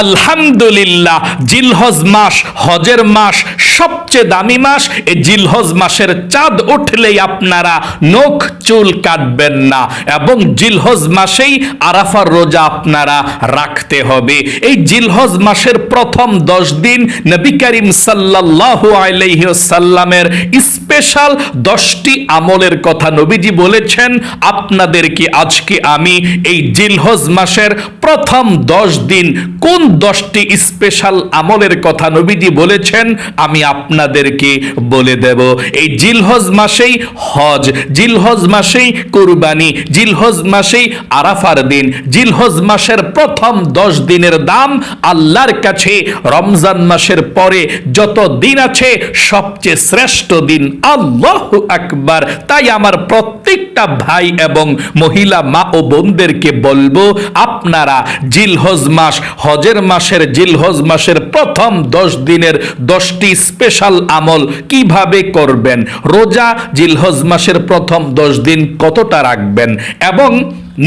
আলহামদুলিল্লাহ, জিলহজ মাস হজের মাস, সবচেয়ে দামি মাস। এই জিলহজ মাসের চাঁদ উঠলেই আপনারা নখ চুল কাটবেন না, এবং জিলহজ মাসেই আরাফার রোজা আপনারা রাখতে হবে। এই জিলহজ মাসের প্রথম 10 দিন নবী করিম সাল্লাল্লাহু আলাইহি ওয়াসাল্লামের স্পেশাল 10টি আমলের কথা নবীজি বলেছেন। আপনাদেরকে আজকে আমি এই জিলহজ মাসের প্রথম 10 দিন কোন 10টি স্পেশাল আমলের কথা নবীজি বলেছেন আমি আপনাদেরকে বলে দেব। এই জিলহজ মাসেই হজ, জিলহজ মাসেই কুরবানি, জিলহজ মাসেই আরাফার দিন। জিলহজ মাসের প্রথম 10 দিনের দাম আল্লাহর কাছে রমজান মাসের পরে যত দিন আছে সবচেয়ে শ্রেষ্ঠ দিন। আল্লাহু আকবার। তাই আমার প্রত্যেকটা ভাই এবং মহিলা মা ও বোনদেরকে বলবো, আপনারা জিলহজ মাস, হজের মাসের জিলহজ মাসের প্রথম 10 দিনের 10টি স্পেশাল আমল কিভাবে করবেন, রোজা জিলহজ মাসের প্রথম 10 দিন কতটা রাখবেন, এবং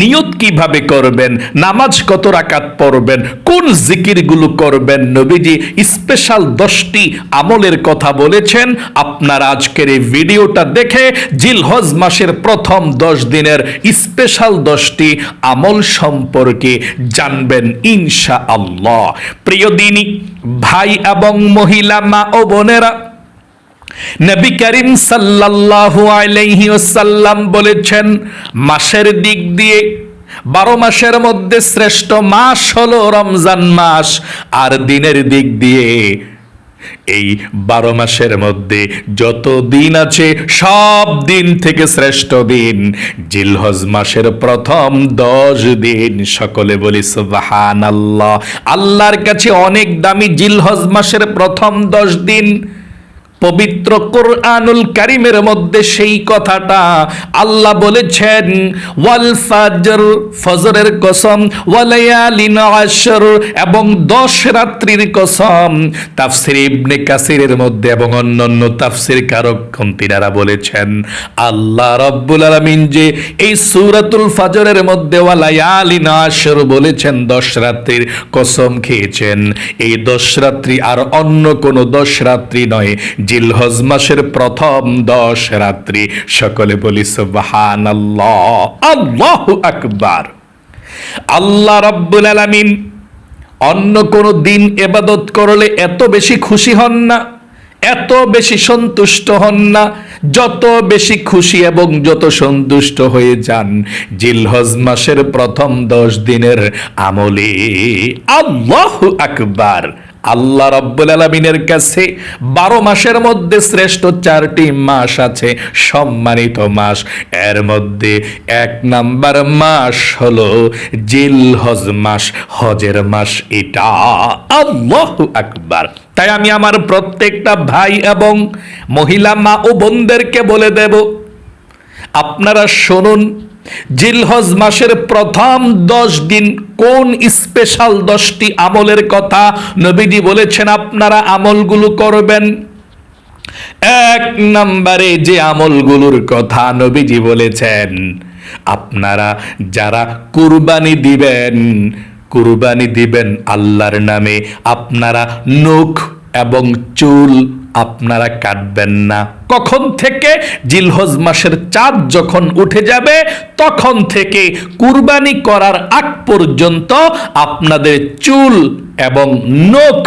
নিয়ত কিভাবে করবেন, নামাজ কত রাকাত পড়বেন, কোন জিকিরগুলো করবেন, নবীজি স্পেশাল 10টি আমলের কথা বলেছেন। আপনারা আজকের এই ভিডিওটা দেখে জিলহজ মাসের প্রথম 10 দিনের স্পেশাল 10টি আমল সম্পর্কে জানবেন ইনশাআল্লাহ। প্রিয় দিনী ভাই এবং মহিলা মা ও বোনেরা, নবী করিম সাল্লাল্লাহু আলাইহি ওয়াসাল্লাম বলেছেন, মাসের দিক দিয়ে 12 মাসের মধ্যে শ্রেষ্ঠ মাস হলো রমজান মাস, আর দিনের দিক দিয়ে এই 12 মাসের মধ্যে যত দিন আছে সব দিন থেকে শ্রেষ্ঠ দিন জিলহজ মাসের প্রথম 10 দিন। সকলে বলি সুবহানাল্লাহ। আল্লাহর কাছে অনেক দামি জিলহজ মাসের প্রথম 10 দিন। পবিত্র কোরআনুল কারীমের মধ্যে সেই কথাটা আল্লাহ বলেছেন, ওয়াল ফাজর, ফজরের কসম, ওয়ালায়ালিন আশর, এবং 10 রাত্রির কসম। তাফসীর ইবনে কাসিরের মধ্যে এবং অন্যান্য তাফসীর কারকগণ তিনারা বলেছেন, আল্লাহ রাব্বুল আলামিন যে এই সূরাতুল ফাজরের মধ্যে ওয়ালায়ালিন আশর বলেছেন, 10 রাত্রির কসম খেয়েছেন, এই 10 রাত্রি আর অন্য কোনো 10 রাত্রি নয়, জিলহজ মাসের প্রথম 10 রাত্রি। সকলে বলি সুবহানাল্লাহ, আল্লাহু আকবার। আল্লাহ রাব্বুল আলামিন অন্য কোন দিন ইবাদত করলে এত বেশি খুশি হন না, এত বেশি সন্তুষ্ট হন না, যত বেশি খুশি এবং যত সন্তুষ্ট হয়ে যান জিলহজ মাসের প্রথম 10 দিনের আমলে। আল্লাহু আকবার। আল্লাহ রাব্বুল আলামিনের কাছে 12 মাসের মধ্যে শ্রেষ্ঠ 4টি মাস আছে, সম্মানিত মাস। এর মধ্যে 1 নাম্বার মাস হলো জিলহজ মাস, হজের মাস এটা। আল্লাহু আকবার। তাই আমি আমার প্রত্যেকটা ভাই এবং মহিলা মা ও বোনদেরকে বলে দেব, আপনারা শুনুন, জিলহজ মাসের প্রথম 10 দিন কোন স্পেশাল 10টি আমলের কথা নবীজি বলেছেন আপনারা আমলগুলো করবেন। 1 নম্বরে যে আমলগুলোর কথা নবীজি বলেছেন, আপনারা যারা কুরবানি দিবেন আল্লাহর নামে, আপনারা নখ এবং চুল আপনারা কাটবেন না। কখন থেকে? জিলহজ মাসের চাঁদ যখন উঠে যাবে তখন থেকে কুরবানি করার আগ পর্যন্ত আপনাদের চুল এবং নখ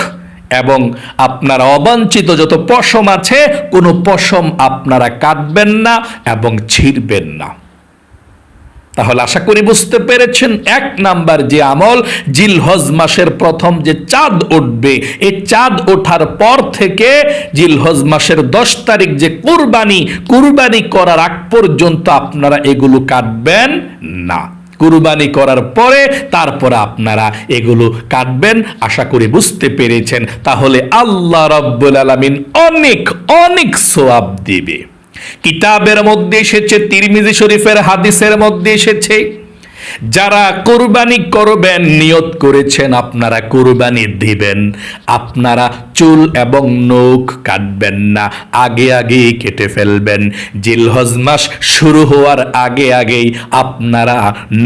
এবং আপনার অবাঞ্ছিত যত পশম আছে কোনো পশম আপনারা কাটবেন না এবং ছিঁড়বেন না। তাহলে আশা করি বুঝতে পেরেছেন, 1 নাম্বার যে আমল, জিলহজ মাসের প্রথম যে চাঁদ উঠবে, এই চাঁদ ওঠার পর থেকে জিলহজ মাসের 10 তারিখ যে কুরবানি করার আগ পর্যন্ত আপনারা এগুলো কাটবেন না। কুরবানি করার পরে তারপরে আপনারা এগুলো কাটবেন। আশা করি বুঝতে পেরেছেন। তাহলে আল্লাহ রাব্বুল আলামিন অনেক অনেক সওয়াব দিবে। কিতাবের মধ্যে এসেছে, তিরমিজি শরীফের হাদিসের মধ্যে এসেছে, যারা কুরবানি করবেন, নিয়ত করেছেন আপনারা কুরবানি দিবেন, আপনারা চুল এবং নখ কাটবেন না, আগে আগেই কেটে ফেলবেন। জিলহজ মাস শুরু হওয়ার আগে আগেই আপনারা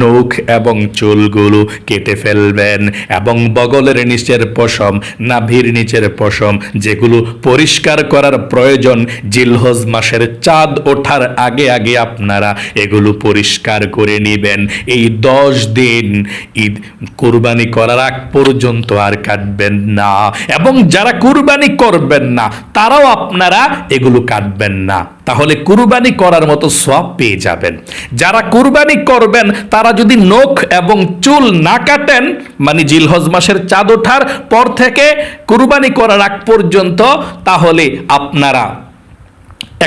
নখ এবং চুলগুলো কেটে ফেলবেন এবং বগলের নিচের পশম, নাভির নিচের পশম যেগুলো পরিষ্কার করার প্রয়োজন, জিলহজ মাসের চাঁদ ওঠার আগে আগে আপনারা এগুলো পরিষ্কার করে নেবেন। এই 10 দিন ঈদ কুরবানি করার আগ পর্যন্ত আর কাটবেন না, এবং যারা কুরবানি করবেন না তারাও আপনারা এগুলো কাটবেন না, তাহলে কুরবানি করার মতো সওয়াব পেয়ে যাবেন। যারা কুরবানি করবেন তারা যদি নখ এবং চুল না কাটেন, মানে জিলহজ মাসের চাঁদ ওঠার পর থেকে কুরবানি করার আগ পর্যন্ত, তাহলে আপনারা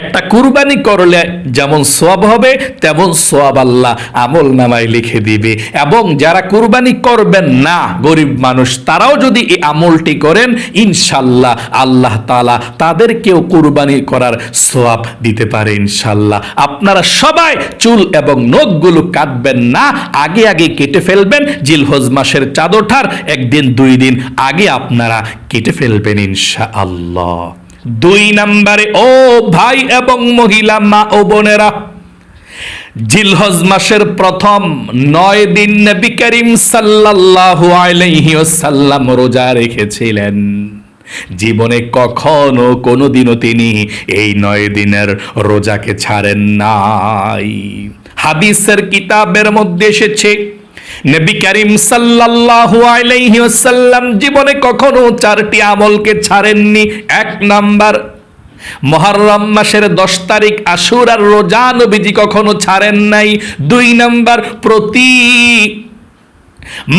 একটা কুরবানি করলে যেমন সওয়াব হবে তেমন সওয়াব আল্লাহ আমল নামায় লিখে দিবে। এবং যারা কুরবানি করবেন না, গরিব মানুষ, তারাও যদি এই আমলটি করেন, ইনশাল্লাহ আল্লাহ তাআলা তাদেরকেও কুরবানি করার সওয়াব দিতে পারে ইনশাল্লাহ। আপনারা সবাই চুল এবং নখগুলো কাটবেন না, আগে আগে কেটে ফেলবেন। জিলহজ মাসের চাঁদ ওঠার 1 দিন 2 দিন আগে আপনারা কেটে ফেলবেন ইনশাআল্লাহ। 2 নম্বরে, ও ভাই এবং মহিলা মা ও বোনেরা, জিলহজ মাসের প্রথম 9 দিন নবী করিম সাল্লাল্লাহু আলাইহি ওয়াসাল্লাম রোজা রেখেছিলেন। জীবনে কখনো কোনোদিনও তিনি এই 9 দিনের রোজাকে ছাড়েন নাই। হাদিসের কিতাবের মধ্যে এসেছে, নবী করিম সাল্লাল্লাহু আলাইহি ওয়াসাল্লাম জীবনে কখনো 4টি আমলকে ছাড়েননি। 1 নাম্বার, মুহররম মাসের 10 তারিখ আশুরার রোজা নবীজি কখনো ছাড়েন নাই। 2 নাম্বার, প্রতি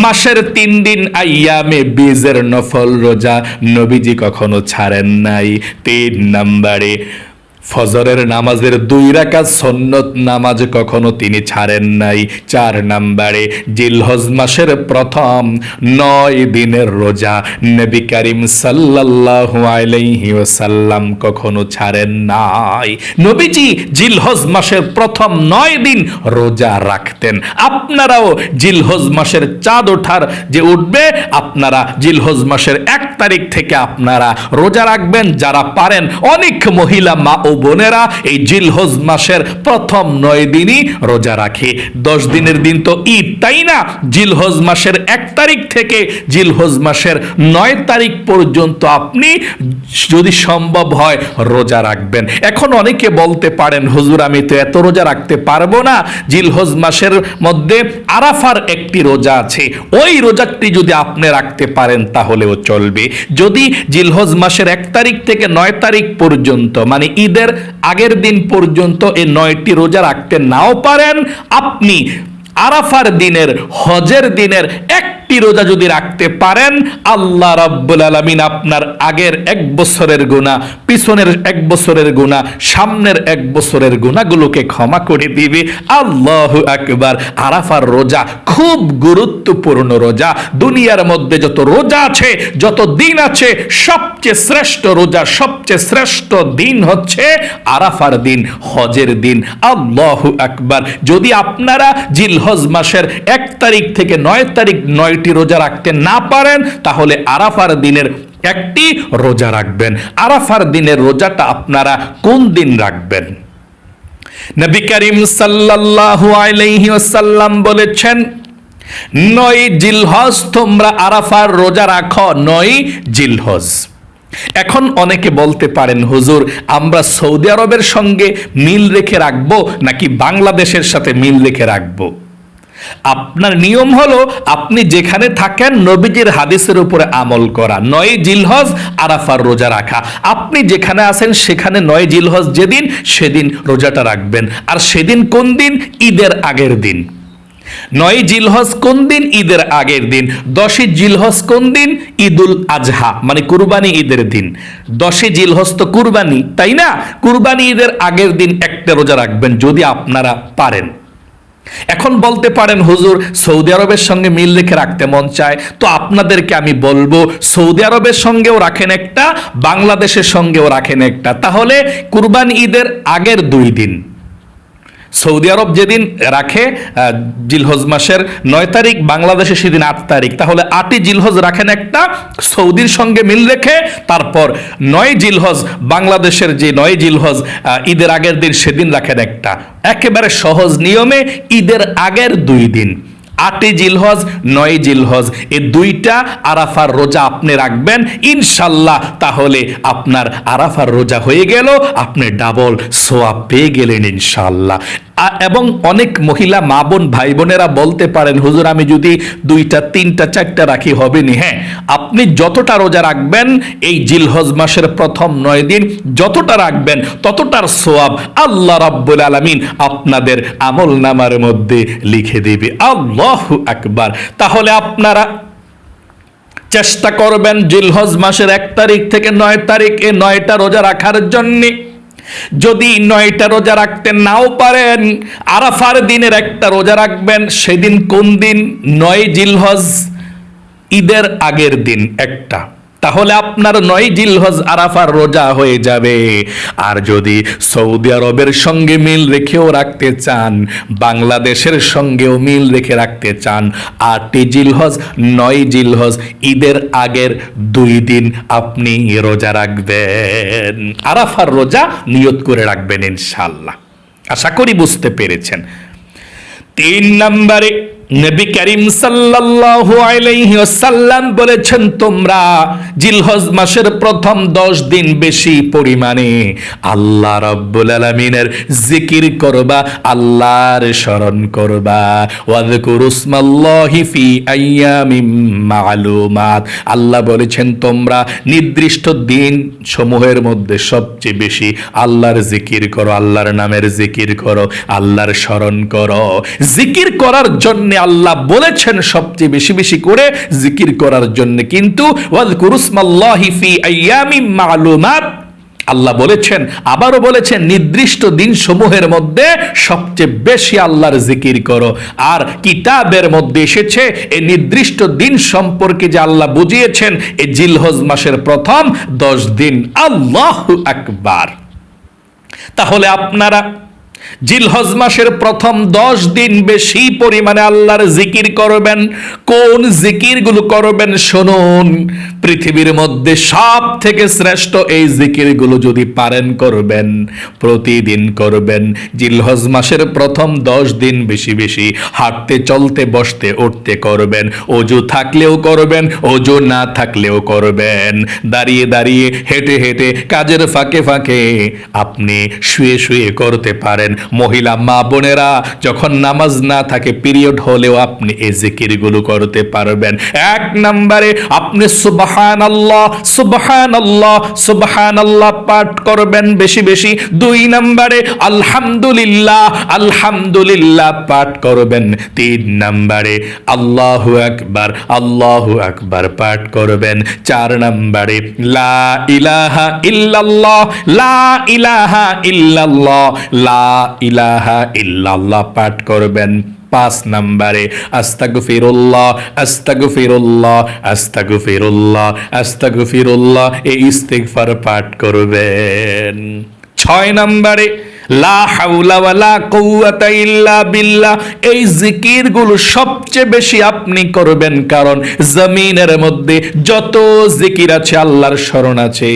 মাসের 3 দিন আইয়ামে বীজের নফল রোজা নবীজি কখনো ছাড়েন নাই। 3 নাম্বারে, ফজরের নামাজের 2 রাকাত সুন্নত নামাজ কখনো তিনি ছাড়েন নাই। 4 নম্বরে, জিলহজ মাসের প্রথম 9 দিনের রোজা নবী করিম সাল্লাল্লাহু আলাইহি ওয়াসাল্লাম কখনো ছাড়েন নাই। নবীজি জিলহজ মাসের প্রথম 9 দিন রোজা রাখতেন। আপনারাও জিলহজ মাসের চাঁদ ওঠার যে উঠবে, আপনারা জিলহজ মাসের 1 তারিখ থেকে আপনারা রোজা রাখবেন যারা পারেন। অনেক মহিলা মা ও বোনেরা এই জিলহজ মাসের প্রথম 9 দিনই রোজা রাখে। 10 দিনের দিন তো ঈদ, তাই না? জিলহজ মাসের 1 তারিখ থেকে জিলহজ মাসের 9 তারিখ পর্যন্ত আপনি যদি সম্ভব হয় রোজা রাখবেন। এখন অনেকে বলতে পারেন, হুজুর আমি তো এত রোজা রাখতে পারবো না। জিলহজ মাসের মধ্যে আরাফার একটি রোজা আছে, ওই রোজাটি যদি আপনি রাখতে পারেন তাহলেও চলবে। যদি জিলহজ মাসের 1 তারিখ থেকে 9 তারিখ পর্যন্ত, মানে ঈদের আগের দিন পর্যন্ত এই 9টি রোজা রাখতে নাও পারেন, আপনি আরাফার দিনের, হজের দিনের একটি রোজা যদি রাখতে পারেন, আল্লাহ রাব্বুল আলামিন আপনার আগের 1 বছরের গুনাহ, পিছনের 1 বছরের গুনাহ, সামনের 1 বছরের গুনাহগুলোকে ক্ষমা করে দিবে। আল্লাহু আকবার। আরাফার রোজা খুব গুরুত্বপূর্ণ রোজা। দুনিয়ার মধ্যে যত রোজা আছে, যত দিন আছে, সবচেয়ে শ্রেষ্ঠ রোজা, সবচেয়ে শ্রেষ্ঠ দিন হচ্ছে আরাফার দিন, হজের দিন। আল্লাহু আকবার। যদি আপনারা জিলহজ মাসের 1 তারিখ থেকে 9 তারিখ 9টি রোজা রাখতে না পারেন, তাহলে আরাফার দিনের একটি রোজা রাখবেন। আরাফার দিনের রোজাটা আপনারা কোন দিন রাখবেন? নবী করিম সাল্লাল্লাহু আলাইহি ওয়াসাল্লাম বলেছেন, 9 জিলহজ তোমরা আরাফার রোজা রাখো, 9 জিলহজ। এখন অনেকে বলতে পারেন, হুজুর আমরা সৌদি আরবের সঙ্গে মিল রেখে রাখবো নাকি বাংলাদেশের সাথে মিল রেখে রাখবো? আপনার নিয়ম হলো আপনি যেখানে থাকেন নবীজির হাদিসের উপরে আমল করা, 9 জিলহজ আরাফার রোজা রাখা। আপনি যেখানে আছেন সেখানে 9 জিলহজ যেদিন, সেদিন রোজাটা রাখবেন। আর সেদিন কোন দিন? ঈদের আগের দিন। 9 জিলহজ কোন দিন? ঈদের আগের দিন। 10 জিলহজ কোন দিন? ঈদুল আজহা, মানে কুরবানি ঈদের দিন। 10 জিলহজ তো কুরবানি, তাই না? কুরবানি ঈদের আগের দিন একটা রোজা রাখবেন যদি আপনারা পারেন। এখন বলতে পারেন, হুজুর সৌদি আরবের সঙ্গে মিল রেখে রাখতে মন চায়, তো আপনাদেরকে আমি বলবো সৌদি আরবের সঙ্গেও রাখেন একটা, বাংলাদেশের সঙ্গেও রাখেন একটা। তাহলে কুরবানি ঈদের আগের 2 দিন সৌদি আরব যেদিন রাখে জিলহজ মাসের 9 তারিখ, বাংলাদেশে সেদিন 8 তারিখ, তাহলে 8ই জিলহজ রাখেন একটা, সৌদির সঙ্গে মিল রেখে তারপর 9 জিলহজ, বাংলাদেশের যে 9 জিলহজ ঈদের আগের দিন, সেদিন রাখেন একটা। একেবারে সহজ নিয়মে ঈদের আগের 2 দিন, 8ই জিলহজ 9 জিলহজ, এই 2টা আরাফার রোজা আপনি রাখবেন ইনশাল্লাহ। তাহলে আপনার আরাফার রোজা হয়ে গেল, আপনি ডাবল সোয়াব পেয়ে গেলেন ইনশাল্লাহ। এবং অনেক মহিলা মা বোন ভাই বোনেরা বলতে পারেন, হুজুর আমি যদি 2টা 3টা 4টা রাখি হবে নি? হ্যাঁ, আপনি যতটা রোজা রাখবেন এই জিলহজ মাসের প্রথম 9 দিন, যতটা রাখবেন ততটার সোয়াব আল্লাহ রাব্বুল আলামিন আপনাদের আমল নামার মধ্যে লিখে দেবে। আল্লাহু আকবার। তাহলে আপনারা চেষ্টা করবেন জিলহজ মাসের 1 তারিখ থেকে 9 তারিখ এই 9টা রোজা রাখার জন্যে। যদি 9টা রোজা রাখতে নাও পারেন, আরাফার দিনের একটা রোজা রাখবেন। সেদিন কোন দিন? 9 জিলহজ, ঈদের আগের দিন একটা। তাহলে আপনার 9 জিলহজ আরাফার রোজা হয়ে যাবে। আর যদি সৌদি আরবের সঙ্গে মিল রেখেও রাখতে চান, বাংলাদেশের সঙ্গেও মিল রেখে রাখতে চান, 8ই জিলহজ 9 জিলহজ ঈদের আগের 2 দিন আপনি রোজা রাখবেন, আরাফার রোজা নিয়ত করে রাখবেন ইনশাআল্লাহ। আশা করি বুঝতে পেরেছেন। 3 নম্বরে নবী করিম সাল্লাল্লাহু আলাইহি ওয়াসাল্লাম বলেছেন, তোমরা জিলহজ মাসের প্রথম 10 দিন বেশি পরিমাণে আল্লাহ রাব্বুল আলামিনের জিকির করবা, আল্লাহর স্মরণ করবা। ওয়াযকুরুসমাল্লাহি ফি আইয়ামিম মা'লুমাত। আল্লাহ বলেছেন তোমরা নির্দিষ্ট দিন সমূহের মধ্যে সবচেয়ে বেশি আল্লাহর জিকির করো, আল্লাহর নামের জিকির করো, আল্লাহর স্মরণ করো। জিকির করার জন্য আল্লাহ বলেছেন সবচেয়ে বেশি বেশি করে জিকির করার জন্য, কিন্তু ওয়াযকুরুসমাল্লাহি ফি আইয়ামিম মা'লুমাত আল্লাহ বলেছেন, আবারও বলেছেন নির্দিষ্ট দিন সমূহের মধ্যে সবচেয়ে বেশি আল্লাহর জিকির করো। আর কিতাবের মধ্যে এসেছে এই নির্দিষ্ট দিন সম্পর্কে যে আল্লাহ বুঝিয়েছেন এই জিলহজ মাসের প্রথম 10 দিন। আল্লাহু আকবার। তাহলে আপনারা জিলহজ মাসের প্রথম 10 দিন বেশি পরিমাণে আল্লাহর জিকির করবেন। কোন জিকিরগুলো করবেন শুনুন। পৃথিবীর মধ্যে সব থেকে শ্রেষ্ঠ এই জিকিরগুলো যদি পারেন করবেন, প্রতিদিন করবেন। জিলহজ মাসের প্রথম 10 দিন বেশি বেশি হাঁটতে চলতে বসতে উঠতে করবেন। ওযু থাকলেও করবেন, ওযু না থাকলেও করবেন। দাঁড়িয়ে দাঁড়িয়ে হেঁটে হেঁটে কাজের ফাঁকে ফাঁকে আপনি শুয়ে শুয়ে করতে পারেন। মহিলা মা বোনেরা যখন নামাজ না থাকে, পিরিয়ড হলেও আপনি এই জিকিরগুলো করতে পারবেন। 1 নম্বরে আপনি সুবহানাল্লাহ সুবহানাল্লাহ সুবহানাল্লাহ পাঠ করবেন বেশি বেশি। 2 নম্বরে আলহামদুলিল্লাহ আলহামদুলিল্লাহ পাঠ করবেন। 3 নম্বরে আল্লাহু আকবার পাঠ করবেন। 4 নম্বরে লা ইলাহা ইল্লাল্লাহ লা ইলাহা ইল্লাল্লাহ লা ইলাহা ইল্লাল্লাহ পাঠ করবেন। 5 নম্বরে আস্তাগফিরুল্লাহ আস্তাগফিরুল্লাহ আস্তাগফিরুল্লাহ আস্তাগফিরুল্লাহ এই ইস্তিগফার পাঠ করবেন। 6 নম্বরে লা হাওলা ওয়ালা কুওয়াতা ইল্লা বিল্লাহ এই জিকিরগুলো সবচেয়ে বেশি আপনি করবেন, কারণ জমিনের মধ্যে যত জিকির আছে, আল্লাহর স্মরণ আছে,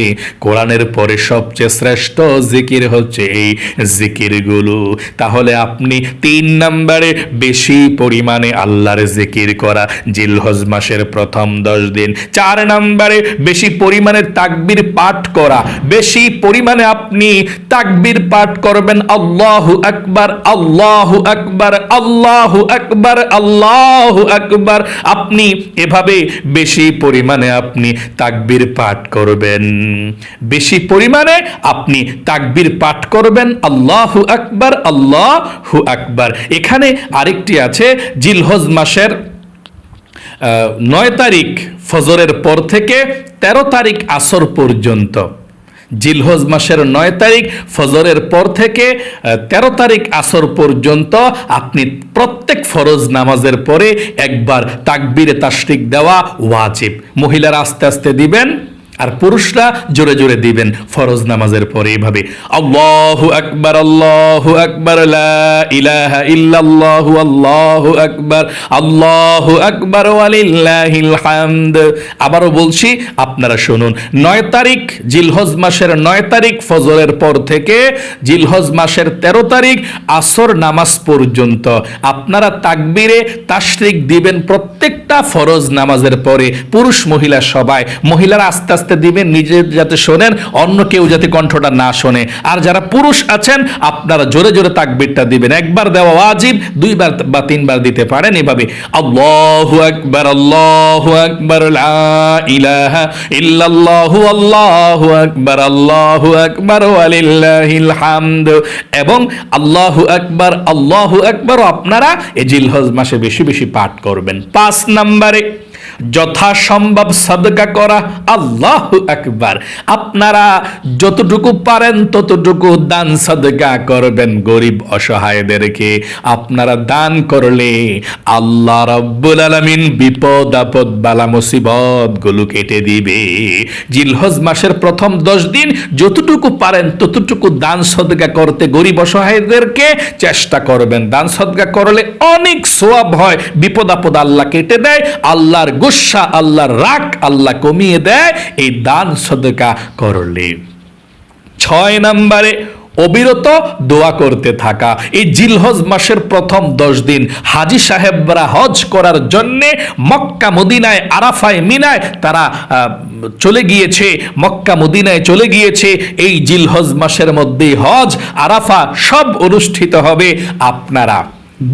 কোরআনের পরে সবচেয়ে শ্রেষ্ঠ জিকির হচ্ছে এই জিকিরগুলো। তাহলে আপনি 3 নম্বরে বেশি পরিমাণে আল্লাহর জিকির করা জিলহজ মাসের প্রথম 10 দিন। 4 নম্বরে বেশি পরিমাণে তাকবীর পাঠ করা, বেশি পরিমাণে আপনি তাকবীর পাঠ করবেন। আল্লাহু আকবার আল্লাহু আকবার আল্লাহু আকবার আল্লাহু আকবার। আপনি এভাবে বেশি পরিমাণে আপনি তাকবীর পাঠ করবেন, বেশি পরিমাণে আপনি তাকবীর পাঠ করবেন। আল্লাহু আকবার আল্লাহু আকবার। এখানে আরেকটি আছে, জিলহজ মাসের 9 তারিখ ফজরের পর থেকে 13 তারিখ আসর পর্যন্ত, জিলহজ মাসের 9 তারিখ ফজরের পর থেকে 13 তারিখ আসর পর্যন্ত আপনি প্রত্যেক ফরজ নামাজের পরে একবার তাকবীরে তাশরিক দেওয়া ওয়াজিব। মহিলারা আস্তে আস্তে দিবেন, আর পুরুষরা জোরে জোরে দিবেন ফরজ নামাজের পরে এভাবে আল্লাহু আকবার, আল্লাহু আকবার, লা ইলাহা ইল্লাল্লাহু, আল্লাহু আকবার, আল্লাহু আকবার ওয়া লিল্লাহিল হামদ। আবারও বলছি, আপনারা শুনুন। 9 তারিখ জিলহজ মাসের 9 তারিখ ফজরের পর থেকে জিলহজ মাসের 13 তারিখ আসর নামাজ পর্যন্ত আপনারা তাকবীরে তাশরিক দিবেন প্রত্যেকটা ফরজ নামাজের পরে, পুরুষ মহিলা সবাই। মহিলারা আস্তে আস্তে দিবেন, নিজে যাতে শোনেন, অন্য কেউ যাতে কণ্ঠটা না শোনে। আর যারা পুরুষ আছেন আপনারা জোরে জোরে তাকবীরটা দিবেন। একবার দেওয়া ওয়াজিব, 2 বার বা 3 বার দিতে পারেন এভাবে আল্লাহু আকবার, আল্লাহু আকবার, লা ইলাহা ইল্লাল্লাহু, আল্লাহু আকবার, আল্লাহু আকবার ওয়া লিল্লাহিল হামদ। এবং আল্লাহু আকবার, আল্লাহু আকবার আপনারা এই জিলহজ মাসে বেশি বেশি পাঠ করবেন। 5 নম্বরে যথাসম্ভব সাদকা করা। আল্লাহু আকবার। আপনারা যতটুকু পারেন ততটুকু দান সাদকা করবেন গরিব অসহায়দেরকে। আপনারা দান করলে আল্লাহ রাব্বুল আলামিন বিপদ আপদ বালা মুসিবত গুলো কেটে দিবে। জিলহজ মাসের প্রথম 10 দিন যতটুকু পারেন ততটুকু দান সাদকা করতে গরিব অসহায়দেরকে চেষ্টা করবেন। দান সাদকা করলে অনেক সওয়াব হয়, বিপদ আপদ আল্লাহ কেটে দেয়, আল্লাহর গুসা, আল্লাহর রাগ আল্লাহ কমিয়ে দেয় এই দান সাদকা করলে। 6 নম্বরে অবিরত দোয়া করতে থাকা। এই জিলহজ মাসের প্রথম 10 দিন হাজী সাহেবরা হজ করার জন্য মক্কা মদিনায়, আরাফায়, মিনায় তারা চলে গিয়েছে, মক্কা মদিনায় চলে গিয়েছে। এই জিলহজ মাসের মধ্যেই হজ, আরাফা সব অনুষ্ঠিত হবে। আপনারা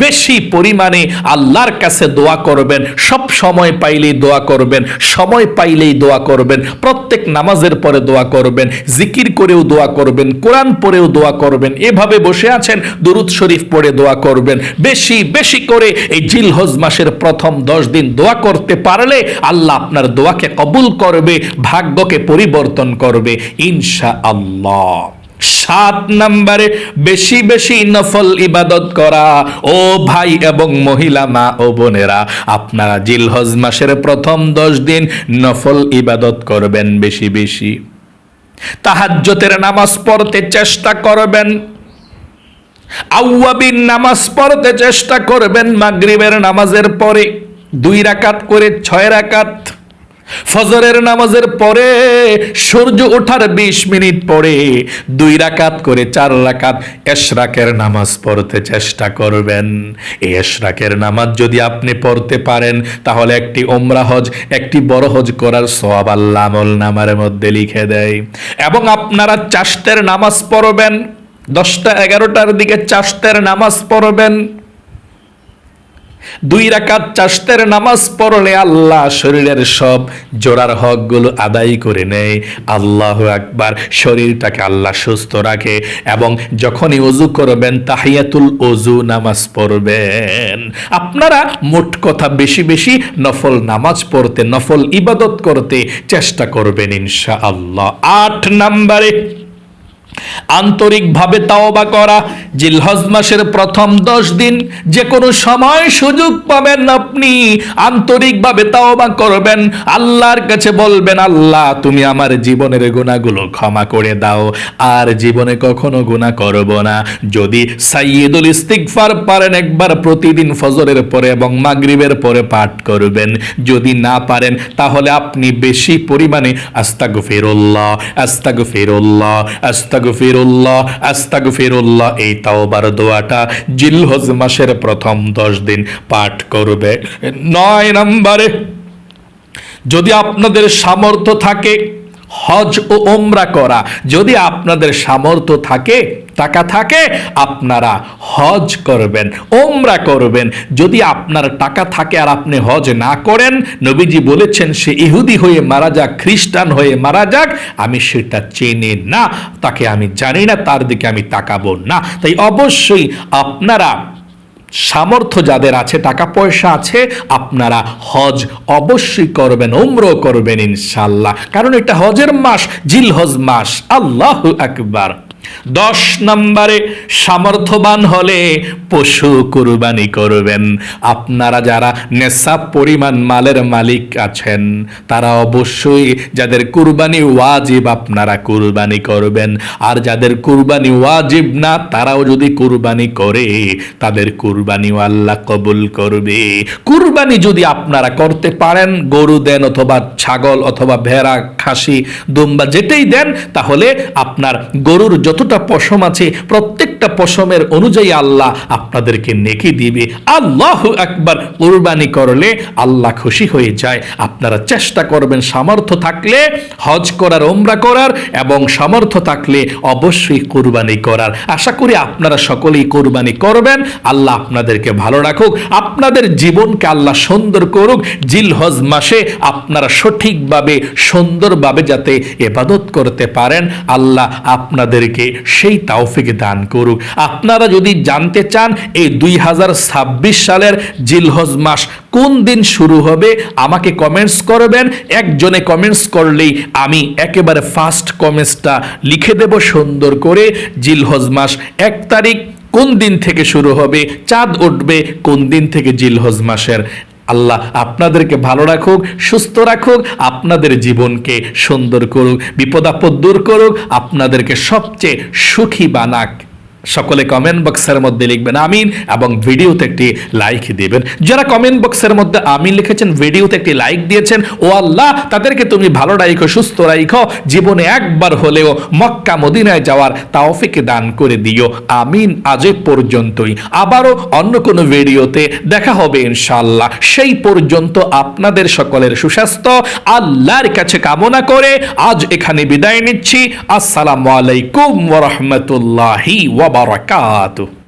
বেশি পরিমাণে আল্লাহর কাছে দোয়া করবেন, সব সময় পাইলেই দোয়া করবেন, সময় পাইলেই দোয়া করবেন, প্রত্যেক নামাজের পরে দোয়া করবেন, জিকির করেও দোয়া করবেন, কোরআন পড়েও দোয়া করবেন। এভাবে বসে আছেন দুরূদ শরীফ পড়ে দোয়া করবেন। বেশি বেশি করে এই জিলহজ মাসের প্রথম 10 দিন দোয়া করতে পারলে আল্লাহ আপনার দোয়াকে কবুল করবে, ভাগ্যকে পরিবর্তন করবে ইনশাআল্লাহ। 7 নম্বরে বেশি বেশি নফল ইবাদত করা। ও ভাই এবং মহিলা মা ও বোনেরা, আপনারা জিলহজ মাসের প্রথম 10 দিন নফল ইবাদত করবেন বেশি বেশি। তাহাজ্জুদের নামাজ পড়তে চেষ্টা করবেন, আওয়াবিন নামাজ পড়তে চেষ্টা করবেন। মাগরিবের নামাজের পরে 2 রাকাত করে 6 রাকাত, ফজরের নামাজের পরে সূর্য ওঠার 20 মিনিট পরে 2 রাকাত করে 4 রাকাত ইশরাকের নামাজ পড়তে চেষ্টা করবেন। এই ইশরাকের নামাজ যদি আপনি পড়তে পারেন তাহলে একটি উমরা হজ, একটি বড় হজ করার সওয়াব আল্লাহ আমলনামার মধ্যে লিখে দেয়। এবং আপনারা চাশতের নামাজ পড়বেন, 10টা 11টার দিকে চাশতের নামাজ পড়বেন। 2 রাকাত চাশতের নামাজ পড়লে আল্লাহ শরীরের সব জোড়ার হকগুলো আদায় করে নেয়। আল্লাহু আকবার। শরীরটাকে আল্লাহ সুস্থ রাখে। এবং যখনই ওযু করবেন তাহিয়াতুল ওযু নামাজ পড়বেন। আপনারা মোট কথা বেশি বেশি নফল নামাজ পড়তে, নফল ইবাদত করতে চেষ্টা করবেন ইনশাআল্লাহ। 8 নম্বরে আন্তরিকভাবে তাওবা করা। জিলহজ মাসের প্রথম 10 দিন যে কোনো সময় সুযোগ পাবেন আপনি আন্তরিকভাবে তাওবা করবেন, আল্লাহর কাছে বলবেন, আল্লাহ তুমি আমার জীবনের গুনাহগুলো ক্ষমা করে দাও, আর জীবনে কখনো গুনাহ করব না। যদি সাইয়্যিদুল ইস্তিগফার পারেন একবার প্রতিদিন ফজরের পরে এবং মাগরিবের পরে পাঠ করবেন। যদি না পারেন তাহলে আপনি বেশি পরিমাণে আস্তাগফিরুল্লাহ, আস্তাগফিরুল্লাহ, আস্তাগফিরুল্লাহ, আস্তাগফিরুল্লাহ এই তাওবার দোয়াটা জিলহজ মাসের প্রথম 10 দিন পাঠ করবে। 9 নম্বরে যদি আপনাদের সামর্থ্য থাকে হজ ও ওমরা করা, যদি আপনাদের সামর্থ্য থাকে, টাকা থাকে, আপনারা হজ করবেন, ওমরা করবেন। যদি আপনার টাকা থাকে আর আপনি হজ না করেন, নবীজি বলেছেন সে ইহুদি হয়ে মারা যাক, খ্রিস্টান হয়ে মারা যাক, আমি সেটা চিনি না, তাকে আমি জানি না, তার দিকে আমি তাকাবো না। তাই অবশ্যই আপনারা সামর্থ্য যাদের আছে, টাকা পয়সা আছে, আপনারা হজ অবশ্যই করবেন, উমরা করবেন ইনশাআল্লাহ। কারণ এটা হজের মাস, জিলহজ মাস। আল্লাহু আকবার। 10 নম্বরে, সামর্থ্যবান হলে পশু কুরবানি করবেন। আপনারা যারা নেশাব পরিমাণ মালের মালিক আছেন তারা অবশ্যই যাদের কুরবানি ওয়াজিব আপনারা কুরবানি করবেন, আর যাদের কুরবানি ওয়াজিব না তারাও যদি কুরবানি করে তাদের কুরবানিও আল্লাহ কবুল করবে। কুরবানি যদি আপনারা করতে পারেন, গরু দেন অথবা ছাগল অথবা ভেড়া, খাসি, দুম্বা যেটাই দেন, তাহলে আপনার গরুর যতটা পশম আছে প্রত্যেকটা পশমের অনুযায়ী আল্লাহ আপনাদেরকে নেকি দিবে। আল্লাহু আকবার। কুরবানি করলে আল্লাহ খুশি হয়ে যায়। আপনারা চেষ্টা করবেন সামর্থ্য থাকলে হজ করার, উমরা করার, এবং সামর্থ্য থাকলে অবশ্যই কুরবানি করার। আশা করি আপনারা সকলেই কুরবানি করবেন। আল্লাহ আপনাদেরকে ভালো রাখুক, আপনাদের জীবনকে আল্লাহ সুন্দর করুক। জিলহজ মাসে আপনারা সঠিকভাবে সুন্দরভাবে যাতে ইবাদত করতে পারেন, আল্লাহ আপনাদেরকে সেই তৌফিক দান করুক। আপনারা যদি জানতে চান এই 2026 সালের জিলহজ মাস কোন দিন শুরু হবে, আমাকে কমেন্টস করবেন। একজনে কমেন্টস করলেই আমি একেবারে ফার্স্ট কমেন্টসটা লিখে দেব সুন্দর করে। জিলহজ মাস 1 তারিখ কোন দিন থেকে শুরু হবে, চাঁদ উঠবে কোন দিন থেকে জিলহজ মাসের। আল্লাহ আপনাদেরকে ভালো রাখুক, সুস্থ রাখুক, আপনাদের জীবনকে সুন্দর করুক, বিপদ আপদ দূর করুক, আপনাদেরকে সবচেয়ে সুখী বানাক। সকলে কমেন্ট বক্সের মধ্যে লিখবেন আমিন, এবং ভিডিওতে একটি লাইক দিবেন। যারা কমেন্ট বক্সের মধ্যে আমিন লিখেছেন, ভিডিওতে একটি লাইক দিয়েছেন, ও আল্লাহ তাদেরকে তুমি ভালো রাখো, সুস্থ রাখো, জীবনে একবার হলেও মক্কা মদিনায় যাওয়ার তৌফিক দান করে দিও। আমিন। আজ পর্যন্তই, আবারও অন্য কোনো ভিডিওতে দেখা হবে ইনশাআল্লাহ। সেই পর্যন্ত আপনাদের সকলের সুস্বাস্থ্য আল্লাহর কাছে কামনা করে আজ এখানে বিদায় নিচ্ছি। আসসালামু আলাইকুম ওয়া রাহমাতুল্লাহি ওয়া বারাকাতুহু।